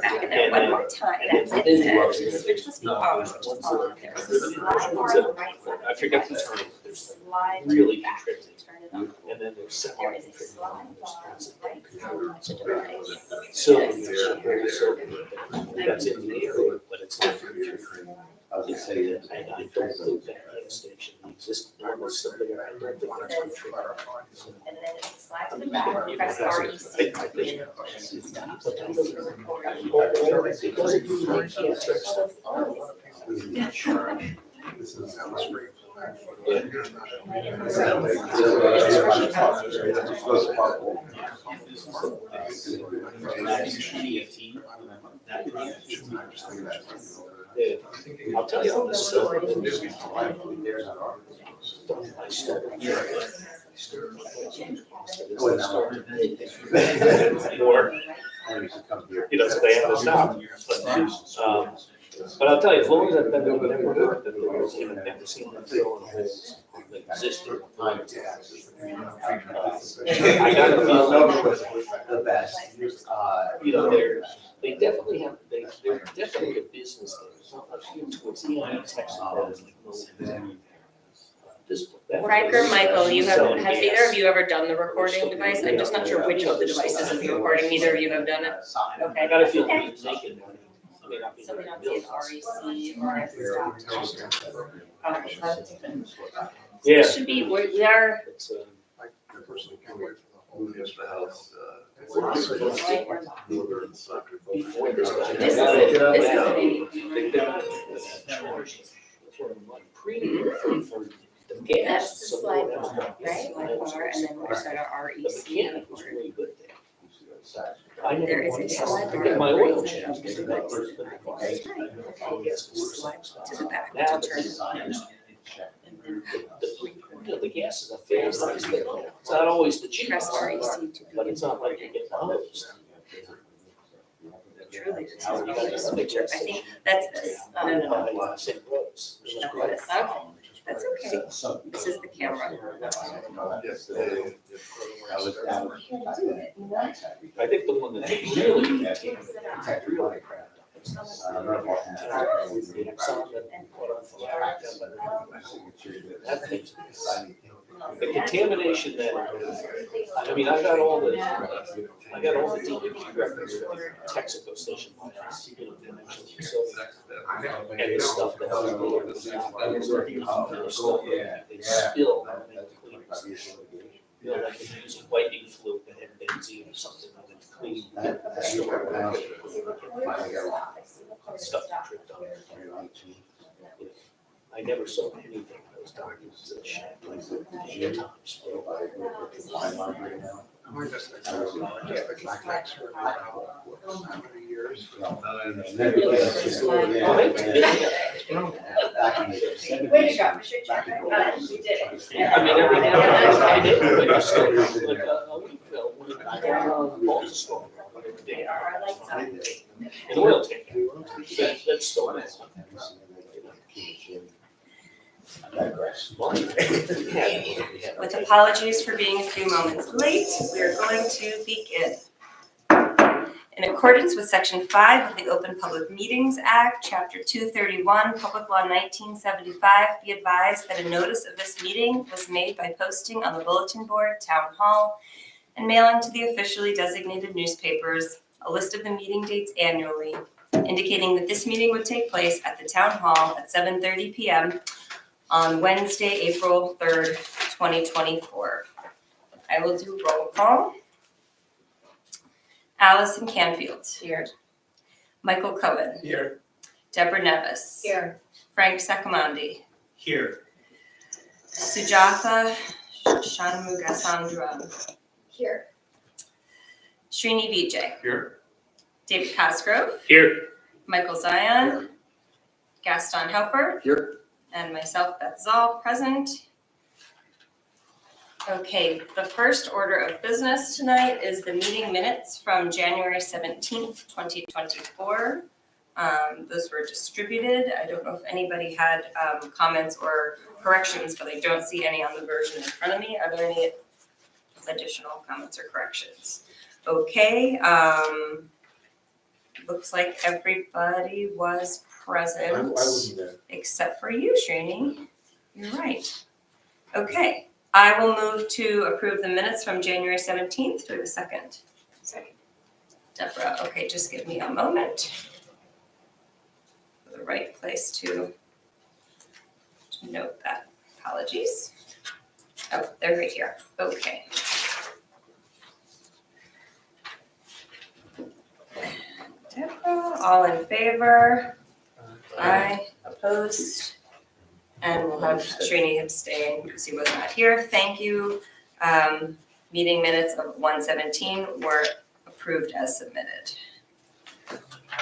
Back in there one more time. That's it. The switch must be on. Just follow it there. So slide bar on the right side. I forget the term. There's Slide really back. contributing. Turn it on. And then there's There is a slide bar on the right side of the device. so Yes. that's in the area, but it's not. I'll just say that. And I don't think that gas station exists. Almost something I don't think that's true. And then it's slide to the back, press REC. But that doesn't record. It doesn't do like cancer stuff. This is how much free. Yeah. I'll tell you on this stuff. I started here. Or, so they have to stop. But I'll tell you, as long as I've been over there, that there's even never seen them fill in holes that existed. I gotta feel the best. you know, they definitely have, they're definitely a business there. It's not like towards the end of Texas. Frank or Michael, have either of you ever done the recording device? I'm just not sure which of the devices is the recording. Neither of you have done it? Okay. I gotta feel Okay. naked. So we don't see an REC or a stop. Okay, that's different. Yeah. This should be, we are, It's, The person who came away from the home yesterday house. right, we're not. before this guy. This is The gas. That's the slide bar, right? Slide bar, and then we're gonna start our The REC. mechanic was really good there. I There never is a wanted to slide bar. get my on the oil right side of changed. the device. Slide to the back Now to turn it on. the gas is a fair size thing. It's not always the Press cheapest, REC to but it's not like you get hosed. truly determine this picture. I think that's this. No. St. Rose. That's this. Okay, that's okay. This is the camera. Yesterday. I was down. I think the one that really the contamination that, I mean, I got all the DEP records from Texaco station. So, and the stuff that they spill. You know, like if you use whitening fluid that had benzene or something, and then clean the store. Stuff that dripped on it. I never saw anything that was documents that shit like the times. Way to go. We did it. I mean, every now and then I did, but it's still like a week ago, when it was storm. Our lights on. An oil tank. That's still nice. With apologies for being a few moments late, we are going to begin. In accordance with Section 5 of the Open Public Meetings Act, Chapter 231, Public Law 1975, be advised that a notice of this meeting was made by posting on the bulletin board, Town Hall, and mailing to the officially designated newspapers a list of the meeting dates annually, indicating that this meeting would take place at the Town Hall at 7:30 p.m. on Wednesday, April 3rd, 2024. I will do roll call. Allison Canfield. Here. Michael Cohen. Here. Deborah Nevis. Here. Frank Saccomondi. Here. Sujatha Shanmugasandra. Here. Srini Vijay. Here. David Cosgrove. Here. Michael Zion. Gaston Helper. Here. And myself, Beth Zoll, present. Okay, the first order of business tonight is the meeting minutes from January 17th, 2024. Those were distributed. I don't know if anybody had comments or corrections, but I don't see any on the version in front of me. Are there any additional comments or corrections? Okay, looks like everybody was present. wasn't there. Except for you, Srini. You're right. Okay, I will move to approve the minutes from January 17th. Do I have a second? Second. Deborah, okay, just give me a moment. The right place to note that. Apologies. Oh, they're right here. Okay. Deborah, all in favor? Aye. Opposed? And we'll have Srini abstain because he was not here. Thank you. Meeting minutes of 1:17 were approved as submitted.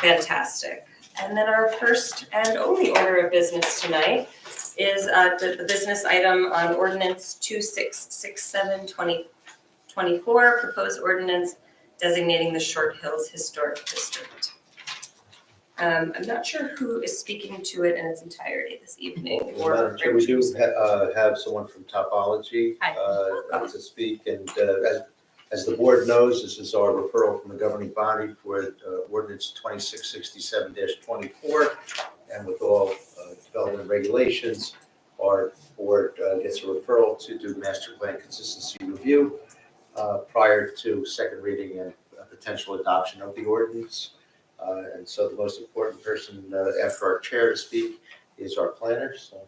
Fantastic. And then our first and only order of business tonight is the business item on ordinance 2667-2024, proposed ordinance designating the Short Hills Historic District. I'm not sure who is speaking to it in its entirety this evening. Madam Chair, we do have someone from Topology Hi. to speak, and as the board knows, this is our referral from the governing body for ordinance 2667-24, and with all development regulations, our board gets a referral to do master plan consistency review prior to second reading and potential adoption of the ordinance. And so the most important person after our chair to speak is our planner. So.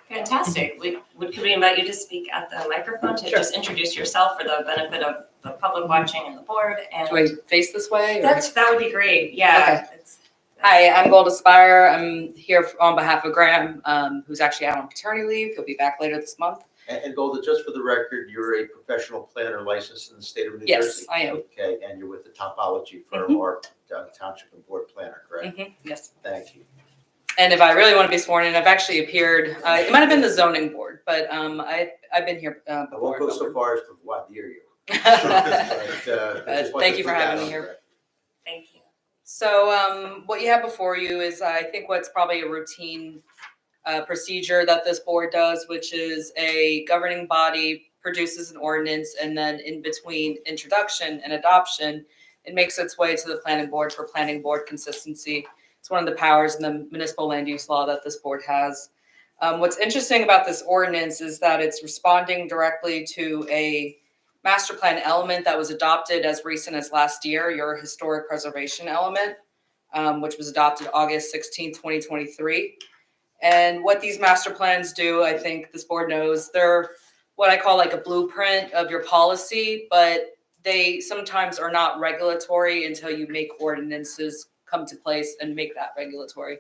Fantastic. Could we invite you to speak at the microphone to just introduce yourself for the benefit of the public watching and the board? And Do I face this way? Or? that would be great. Yeah. Hi, I'm Gold Aspire. I'm here on behalf of Graham, who's actually out on paternity leave. He'll be back later this month. And Golda, just for the record, you're a professional planner licensed in the state of New Jersey? Yes, I am. Okay, and you're with the Topology firm, our township and board planner, correct? Yes. Thank you. And if I really want to be sworn in, I've actually appeared. It might have been the zoning board, but I've been here I before. won't go so far as to voir dire you. Thank you for having me here. Thank you. So what you have before you is, I think, what's probably a routine procedure that this board does, which is a governing body produces an ordinance, and then in between introduction and adoption, it makes its way to the planning board for planning board consistency. It's one of the powers in the municipal land use law that this board has. What's interesting about this ordinance is that it's responding directly to a master plan element that was adopted as recent as last year, your historic preservation element, which was adopted August 16, 2023. And what these master plans do, I think this board knows, they're what I call like a blueprint of your policy, but they sometimes are not regulatory until you make ordinances come to place and make that regulatory.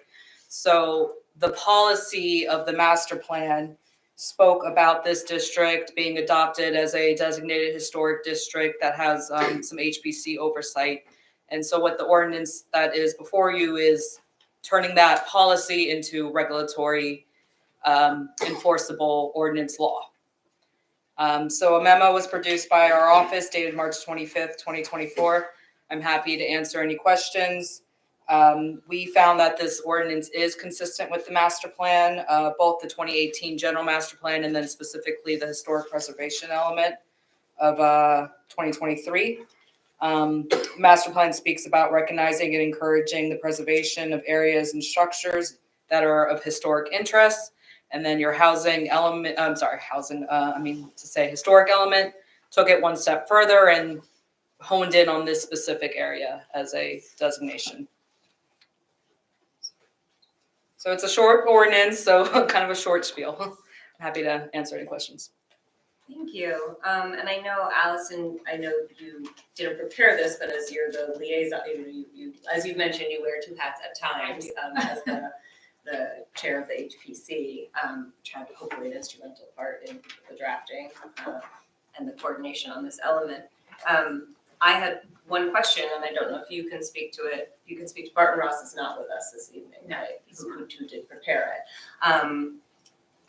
So the policy of the master plan spoke about this district being adopted as a designated historic district that has some HPC oversight. And so what the ordinance that is before you is turning that policy into regulatory enforceable ordinance law. So a memo was produced by our office dated March 25th, 2024. I'm happy to answer any questions. We found that this ordinance is consistent with the master plan, both the 2018 general master plan and then specifically the historic preservation element of 2023. Master plan speaks about recognizing and encouraging the preservation of areas and structures that are of historic interest. And then your housing element, historic element, took it one step further and honed in on this specific area as a designation. So it's a short ordinance, so kind of a short spiel. I'm happy to answer any questions. Thank you. And I know, Allison, I know you didn't prepare this, but as you're the liaison, you as you've mentioned, you wear two hats at times as the chair of the HPC, which had hopefully an instrumental part in the drafting and the coordination on this element. I had one question, and I don't know if you can speak to it. You can speak to Barton Ross is not with us this evening, right? Who did prepare it.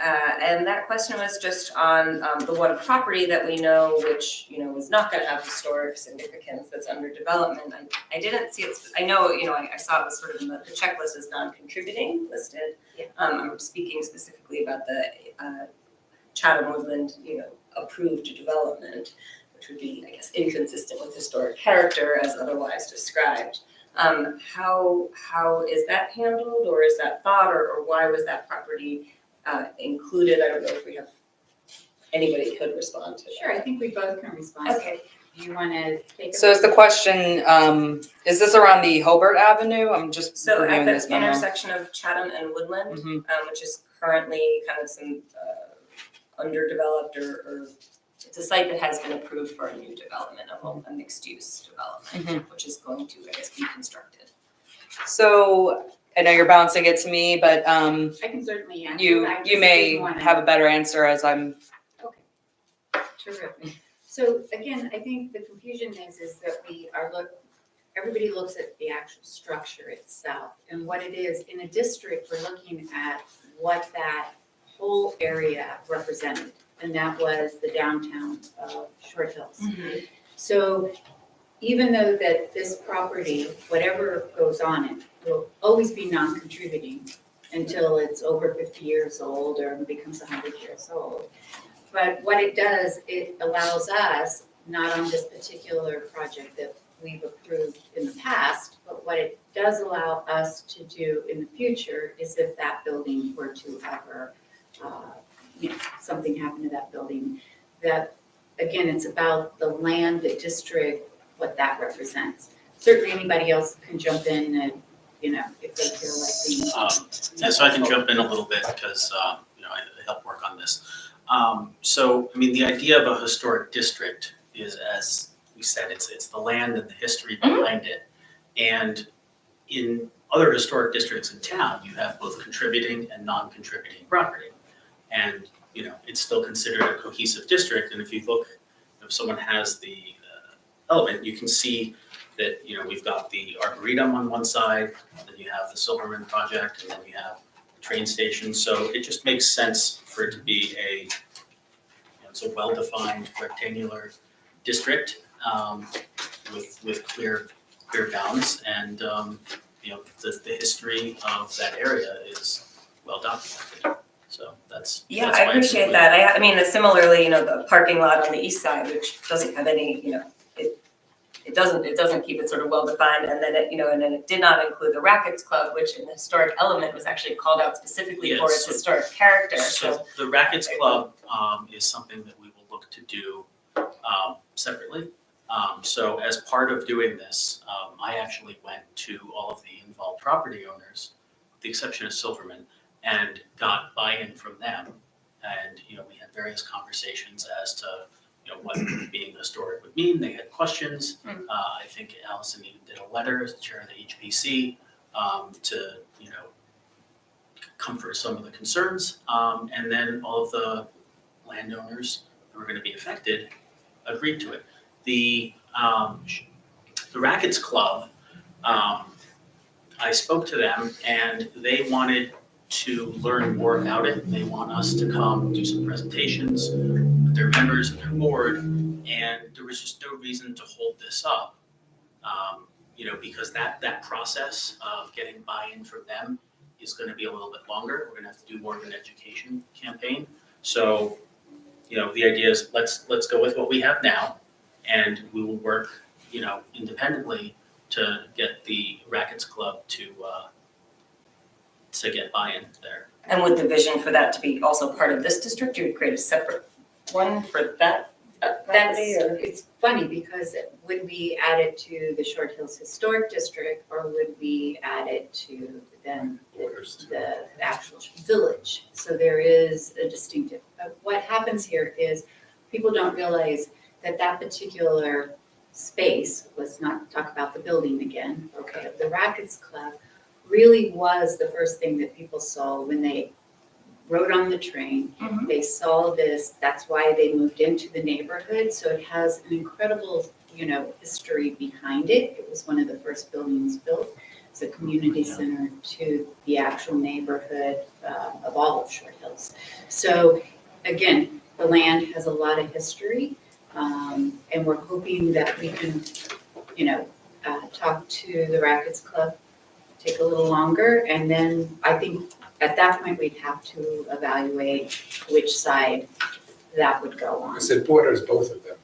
And that question was just on the one property that we know, which, is not gonna have historic significance, that's under development. I didn't see it, I know, I saw it was sort of in the checklist as non-contributing listed. Yeah. I'm speaking specifically about the Chatham Woodland, approved development, which would be, I guess, inconsistent with historic character as otherwise described. How is that handled, or is that thought, or why was that property included? I don't know if we have, anybody could respond to that. Sure, I think we both can respond. Okay, Do you want to take? So is the question, is this around the Hobart Avenue? I'm just so at reviewing the this memo. intersection of Chatham and Woodland, Mhm. which is currently kind of some underdeveloped or it's a site that has been approved for a new development, a mixed-use development, which is going to, I guess, be constructed. So I know you're bouncing it to me, but I can certainly answer. you I just may didn't wanna- have a better answer as I'm. Terrific. So again, I think the confusion is that everybody looks at the actual structure itself. And what it is, in a district, we're looking at what that whole area represented. And that was the downtown of Short Hills. So even though that this property, whatever goes on it, will always be non-contributing until it's over 50 years old or becomes 100 years old. But what it does, it allows us, not on this particular project that we've approved in the past, but what it does allow us to do in the future is if that building were to ever, something happened to that building, that, again, it's about the land, the district, what that represents. Certainly anybody else can jump in and, if they feel like being. Yeah, so I can jump in a little bit because, I help work on this. The idea of a historic district is, as we said, it's the land and the history behind it. And in other historic districts in town, you have both contributing and non-contributing property. And, it's still considered a cohesive district. And if you look, if someone has the element, you can see that, we've got the Arboretum on one side, then you have the Silverman project, and then you have the train station. So it just makes sense for it to be it's a well-defined rectangular district with clear bounds. And, the history of that area is well documented. So that's Yeah, that's I why it's appreciate included. that. I mean, similarly, the parking lot on the east side, which doesn't have any, it doesn't keep it sort of well-defined, and then it did not include the Rackets Club, which in the historic element was actually called out specifically for its Yes. historic character, So the Rackets Club is something that we will look to do separately. So as part of doing this, I actually went to all of the involved property owners, with the exception of Silverman, and got buy-in from them. And, we had various conversations as to, what being historic would mean. They had questions. I think Allison even did a letter as the chair of the HPC to, comfort some of the concerns. And then all of the landowners who were going to be affected agreed to it. The Rackets Club, I spoke to them and they wanted to learn more about it. They want us to come do some presentations with their members and their board, and there was just no reason to hold this up, because that process of getting buy-in from them is going to be a little bit longer. We're going to have to do more of an education campaign. So, the idea is let's go with what we have now, and we will work, independently to get the Rackets Club to get buy-in there. and would the vision for that to be also part of this district, you would create a separate one for that property, or? It's funny because would we add it to the Short Hills Historic District or would we add it to then the actual village? So there is a distinctive, what happens here is people don't realize that particular space, let's not talk about the building again, okay, the Rackets Club really was the first thing that people saw when they rode on the train. They saw this, that's why they moved into the neighborhood. So it has an incredible, history behind it. It was one of the first buildings built. as a community center to the actual neighborhood of all of Short Hills. So again, the land has a lot of history, and we're hoping that we can, talk to the Rackets Club, take a little longer, and then I think at that point, we'd have to evaluate which side that would go on. Because it borders both of them.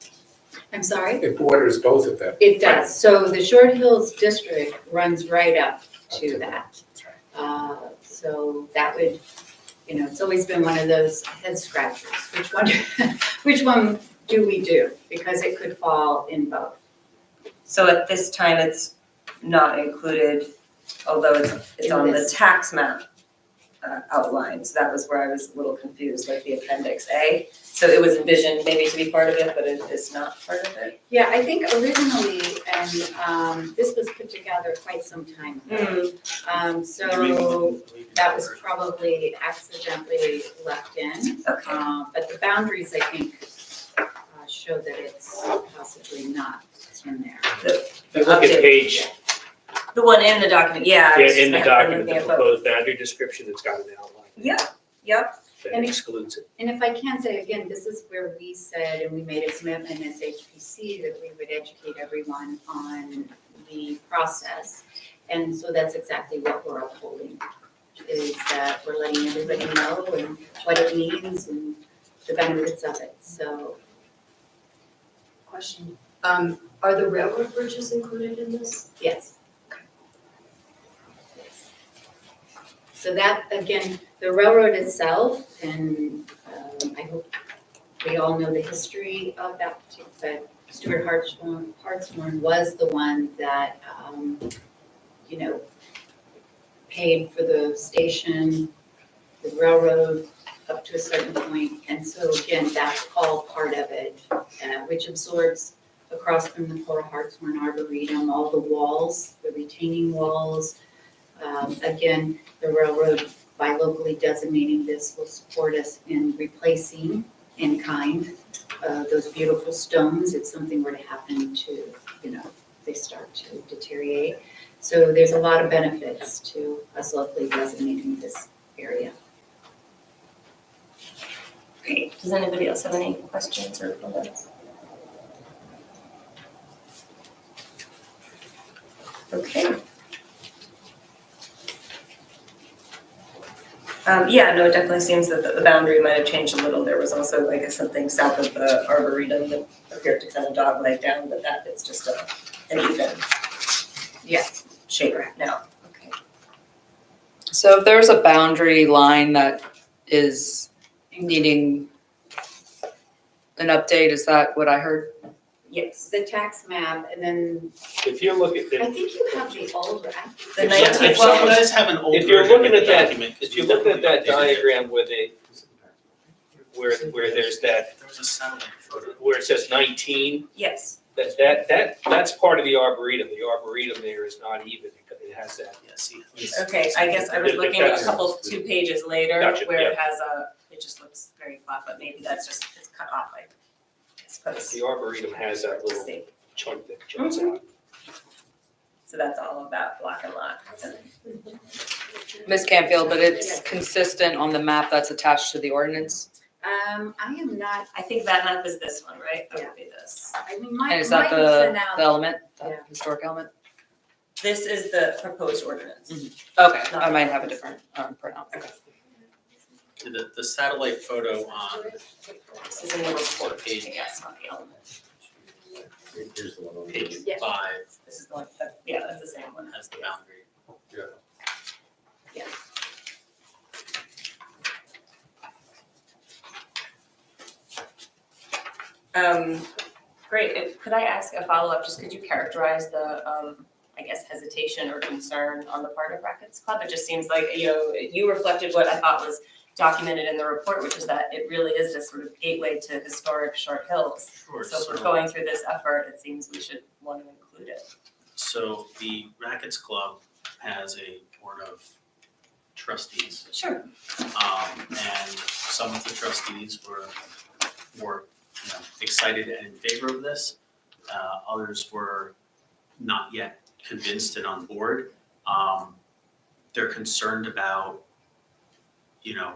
I'm sorry? It borders both of them. It does. So the Short Hills District runs right up to that. So that would, it's always been one of those head scratchers. Which one do we do? Because it could fall in both. So at this time, it's not included, although it's In on the this. tax map outline. So that was where I was a little confused, like the Appendix A. So it was envisioned maybe to be part of it, but it is not part of it. Yeah, I think originally, and this was put together quite some time ago. So that was probably accidentally left in. Okay. But the boundaries, I think, show that it's possibly not in there. If you look at page, The one in the document, yeah. I was in the just document, the looking at both. proposed boundary description, it's got an outline Yep. that And it- excludes it. And if I can say again, this is where we said, and we made a commitment as HPC that we would educate everyone on the process. And so that's exactly what we're upholding, is that we're letting everybody know and what it means and the benefits of it, so. Question, are the railroad bridges included in this? Yes. So that, again, the railroad itself, and I hope we all know the history of that, but Stuart Hartshorn was the one that, paid for the station, the railroad up to a certain point. And so again, that's all part of it, which absorbs across from the Cora Hartshorn Arboretum, all the walls, the retaining walls. Again, the railroad, by locally designating this, will support us in replacing in kind those beautiful stones. If something were to happen to, they start to deteriorate. So there's a lot of benefits to us locally designating this area. Great. Does anybody else have any questions or comments? Okay. No, it definitely seems that the boundary might have changed a little. There was also, I guess, something south of the Arboretum that appeared to kind of dogleg down, but it's just an even shape now. Okay. So if there's a boundary line that is needing an update, is that what I heard? Yes. The tax map, and then If you look at I the, think you have the older, I think. The Yeah, 19 if you guys have an old if you're version of looking the at that, document. if you're looking at that definitely updated it. diagram where there's that, There was a satellite photo. where it says 19, Yes. that's part of the Arboretum. The Arboretum there is not even, it has that. Yeah, see. Okay, I guess I was But looking at that's- 2 pages later Gotcha, where yeah. it has it just looks very flat, but maybe that's just, it's cut off, I suppose. The Arboretum has that Let's little see. chunk that jumps Mhm. out. So that's all about block and lot. Ms. Canfield, but it's consistent on the map that's attached to the ordinance? I am not, I think that map is this one, right? That would be this. I mean, And might is that have the sent out. element, the Yeah. historic element? This is the proposed ordinance. Okay, I might have a different printout. Okay. The satellite photo on This is in the report. Page. Yes, not the element. Here's the one on page Yeah. 5 This is the one, that's the same one. has the boundary. Great, could I ask a follow-up, just could you characterize the, I guess, hesitation or concern on the part of Rackets Club? It just seems like, you reflected what I thought was documented in the report, which is that it really is this sort of gateway to historic Short Hills. Sure. So if we're going through this effort, it seems we should want to include it. So the Rackets Club has a board of trustees. Sure. And some of the trustees were excited and in favor of this. Others were not yet convinced and on board. They're concerned about, you know,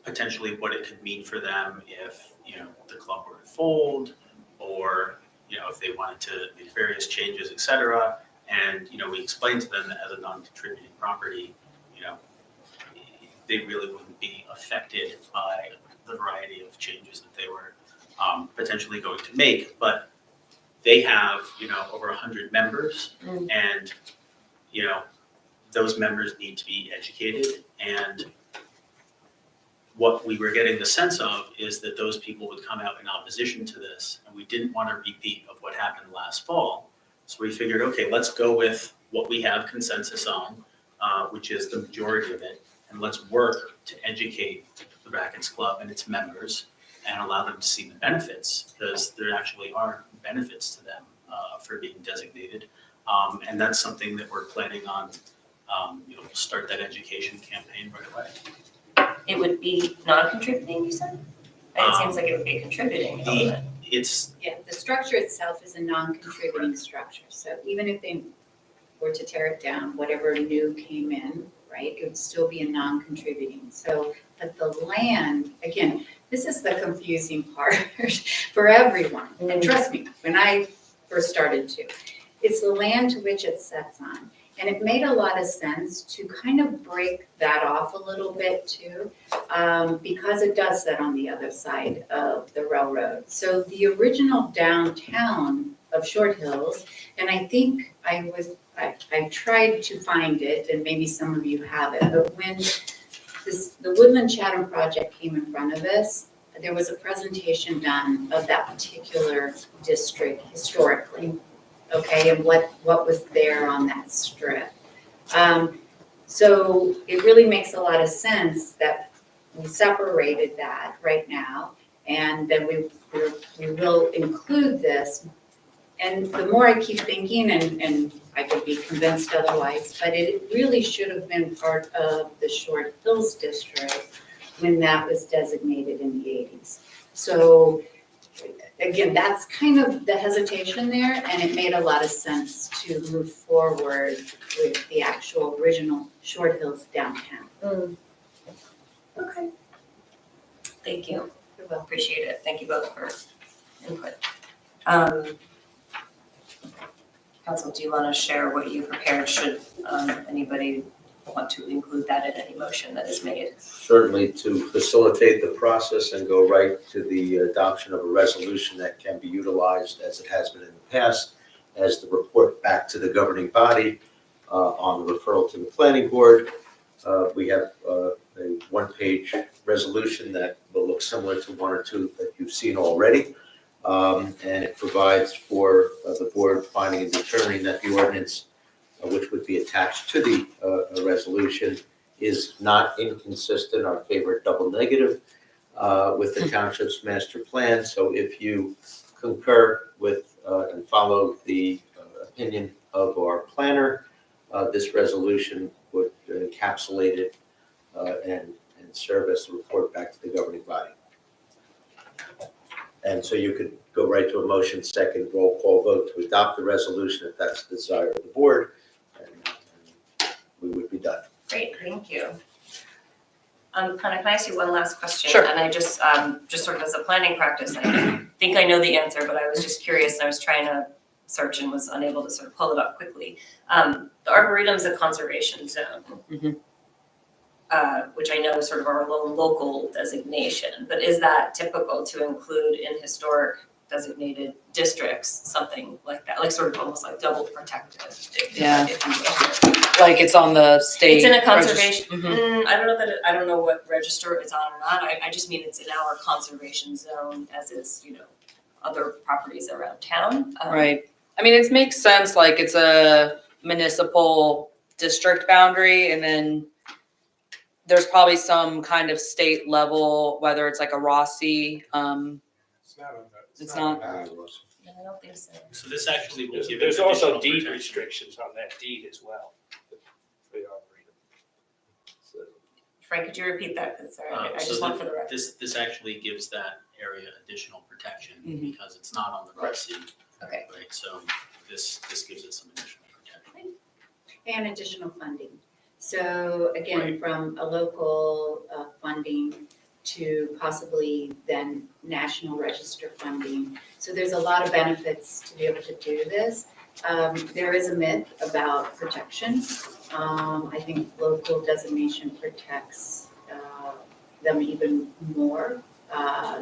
potentially what it could mean for them if, you know, the club were to fold, or, you know, if they wanted to make various changes, et cetera. And, you know, we explained to them that as a non-contributing property, you know, they really wouldn't be affected by the variety of changes that they were potentially going to make. But they have, you know, over 100 members, and, you know, those members need to be educated. And what we were getting the sense of is that those people would come out in opposition to this, and we didn't want a repeat of what happened last fall. So we figured, okay, let's go with what we have consensus on, which is the majority of it, and let's work to educate the Rackets Club and its members and allow them to see the benefits, because there actually are benefits to them for being designated. And that's something that we're planning on, you know, we'll start that education campaign right away. It would be non-contributing, you said? It seems like it would be a contributing element. It's, Yeah, the structure itself is a non-contributing structure, so even if they were to tear it down, whatever new came in, right, it would still be a non-contributing. So, but the land, again, this is the confusing part for everyone. And trust me, when I first started to, it's the land to which it sets on. And it made a lot of sense to kind of break that off a little bit too, because it does set on the other side of the railroad. So the original downtown of Short Hills, and I think I tried to find it, and maybe some of you have it, but when the Woodland Chatham project came in front of us, there was a presentation done of that particular district historically. Okay, and what was there on that strip. So it really makes a lot of sense that we separated that right now, and then we will include this. And the more I keep thinking, and I could be convinced otherwise, but it really should have been part of the Short Hills District when that was designated in the 80s. So again, that's kind of the hesitation there, and it made a lot of sense to move forward with the actual original Short Hills downtown. Okay. Thank you. You're welcome. Appreciate it. Thank you both for input. Council, do you want to share what you prepared? Should anybody want to include that in any motion that is made? Certainly, to facilitate the process and go right to the adoption of a resolution that can be utilized as it has been in the past, as the report back to the governing body on the referral to the planning board. We have a one-page resolution that will look similar to one or two that you've seen already. And it provides for the board finding and determining that the ordinance, which would be attached to the resolution, is not inconsistent, our favorite double negative, with the township's master plan. So if you concur with and follow the opinion of our planner, this resolution would encapsulate it and serve as the report back to the governing body. And so you could go right to a motion, second roll call vote to adopt the resolution if that's the desire of the board, and we would be done. Great, thank you. Hannah, can I ask you one last question? Sure. And I just sort of as a planning practice, I think I know the answer, but I was just curious and I was trying to search and was unable to sort of pull it up quickly. The Arboretum is a conservation zone, which I know is sort of our local designation, but is that typical to include in historic designated districts, something like that, like sort of almost like double protected, if you will. Like it's on the state. It's in a conservation, Mhm. I don't know what register it's on or not, I just mean it's in our conservation zone as is, you know, other properties around town. Right. I mean, it makes sense, like it's a municipal district boundary, and then there's probably some kind of state level, whether it's like a Rossi, It's not on that. It's not. No, I don't think so. so this actually will give. There's it also additional deed protection. restrictions on that deed as well. For the Arboretum. So, Frank, could you repeat that, because I So just want for the record. This actually gives that area additional protection Mhm. because it's not on the Red Sea. Okay. Right, so this gives it some additional protection. and additional funding. So again, from a local funding to possibly then national register funding. So there's a lot of benefits to be able to do this. There is a myth about protection. I think local designation protects them even more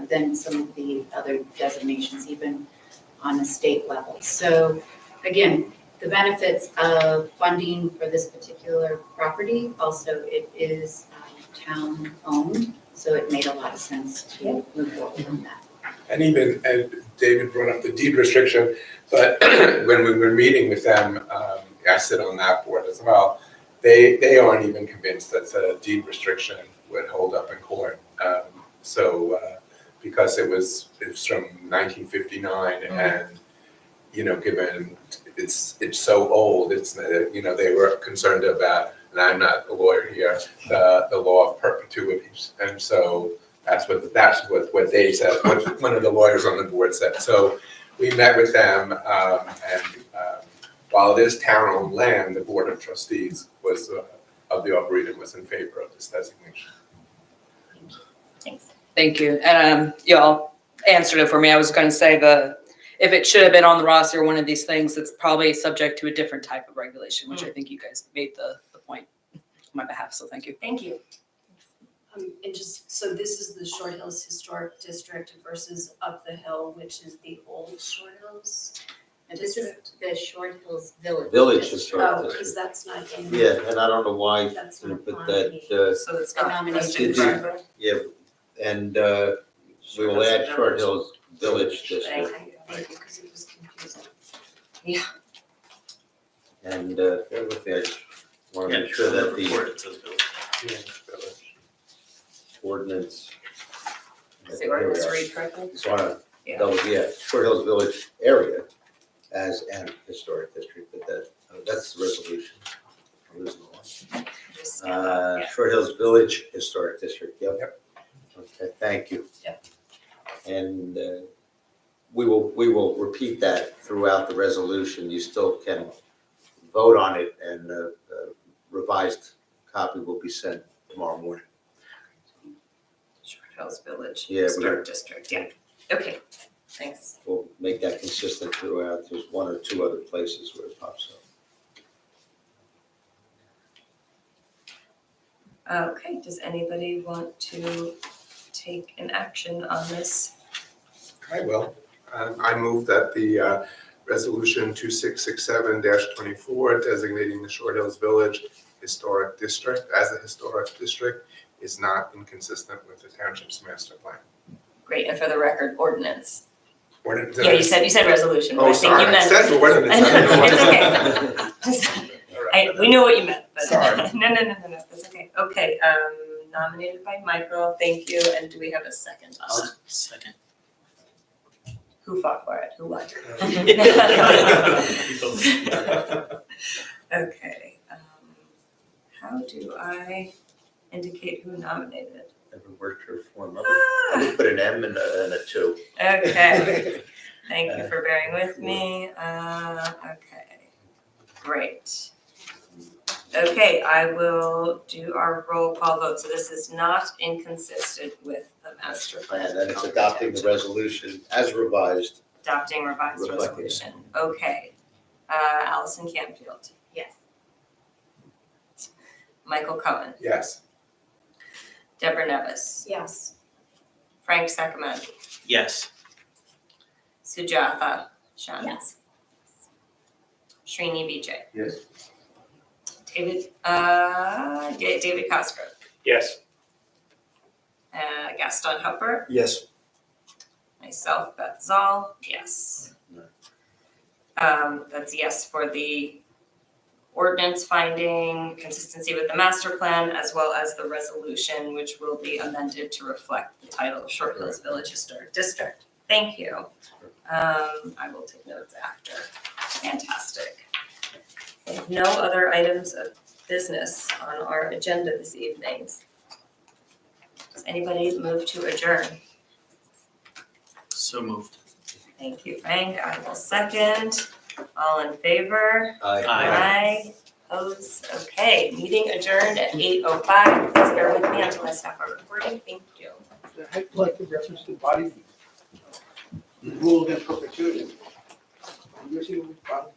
than some of the other designations, even on a state level. So again, the benefits of funding for this particular property, also it is town-owned, so it made a lot of sense to move forward on that. And even, and David brought up the deed restriction, but when we were meeting with them, I sit on that board as well, they aren't even convinced that the deed restriction would hold up in court. Because it was from 1959 and, given it's so old, they were concerned about, and I'm not a lawyer here, the law of perpetuities. And so that's what they said, what one of the lawyers on the board said. So we met with them, and while it is town-owned land, the Board of Trustees was of the Arboretum was in favor of this designation. Thanks. Thank you. And y'all answered it for me. I was going to say if it should have been on the roster, one of these things, it's probably subject to a different type of regulation, which I think you guys made the point on my behalf. So thank you. Thank you. And just, so this is the Short Hills Historic District versus Up the Hill, which is the old Short Hills And this is District. the Short Hills Village. Village District. Historic Oh, District. because that's not in. Yeah, and I don't know why That's you not put on that, the- So it's The not nomination listed Did you- for- yeah, and we will add Short Hills Village District. Thank you, because it was confusing. And bear with me, I just want to make sure that the report, it says village. ordinance. Is the ordinance read correctly? Just want to Yeah. double, Short Hills Village area as an historic district, but that's the resolution. I'm losing the line. Just, yeah. Short Hills Village Historic District, yep. Okay, thank you. Yep. And we will repeat that throughout the resolution. You still can vote on it, and a revised copy will be sent tomorrow morning. Short Hills Village Yeah, we Historic District, yeah. Okay, thanks. We'll make that consistent throughout. There's one or two other places where it pops up. Okay, does anybody want to take an action on this? I will. I move that the resolution 2667-24 designating the Short Hills Village Historic District as a historic district is not inconsistent with the township's master plan. Great, and for the record, ordinance. Ordinance- Yeah, you said resolution, but Oh, I think sorry, you I meant. said ordinance. I know, I didn't know what it's it okay. was. Just- All right. we know what you meant, but. Sorry. No, that's okay. Okay, nominated by Michael, thank you, and do we have a second on that? Second. Who fought for it, who won? Okay, how do I indicate who nominated? Never worked her form. I would put an M and a 2. Okay, thank you for bearing with me. Okay, great. Okay, I will do our roll call vote. So this is not inconsistent with the master plan. And then it's adopting the resolution as revised. Adopting revised Reflecting. resolution. Okay. Allison Canfield. Yes. Michael Cohen. Yes. Deborah Nevis. Yes. Frank Sacramento. Yes. Sujatha Shan. Yes. Srini Vijay. Yes. David Cosgrove. Yes. Gaston Hupper. Yes. Myself, Beth Zoll, yes. That's yes for the ordinance finding consistency with the master plan, as well as the resolution, which will be amended to reflect the title of Short Hills Village Historic District. Thank you. I will take notes after. Fantastic. We have no other items of business on our agenda this evening. Does anybody move to adjourn? So moved. Thank you, Frank. I will second. All in favor? Aye. Aye. Opposed? Okay, meeting adjourned at 8:05. Please bear with me until I stop our recording. Thank you. I'd like to reference the body rule against perpetuity. You see what body?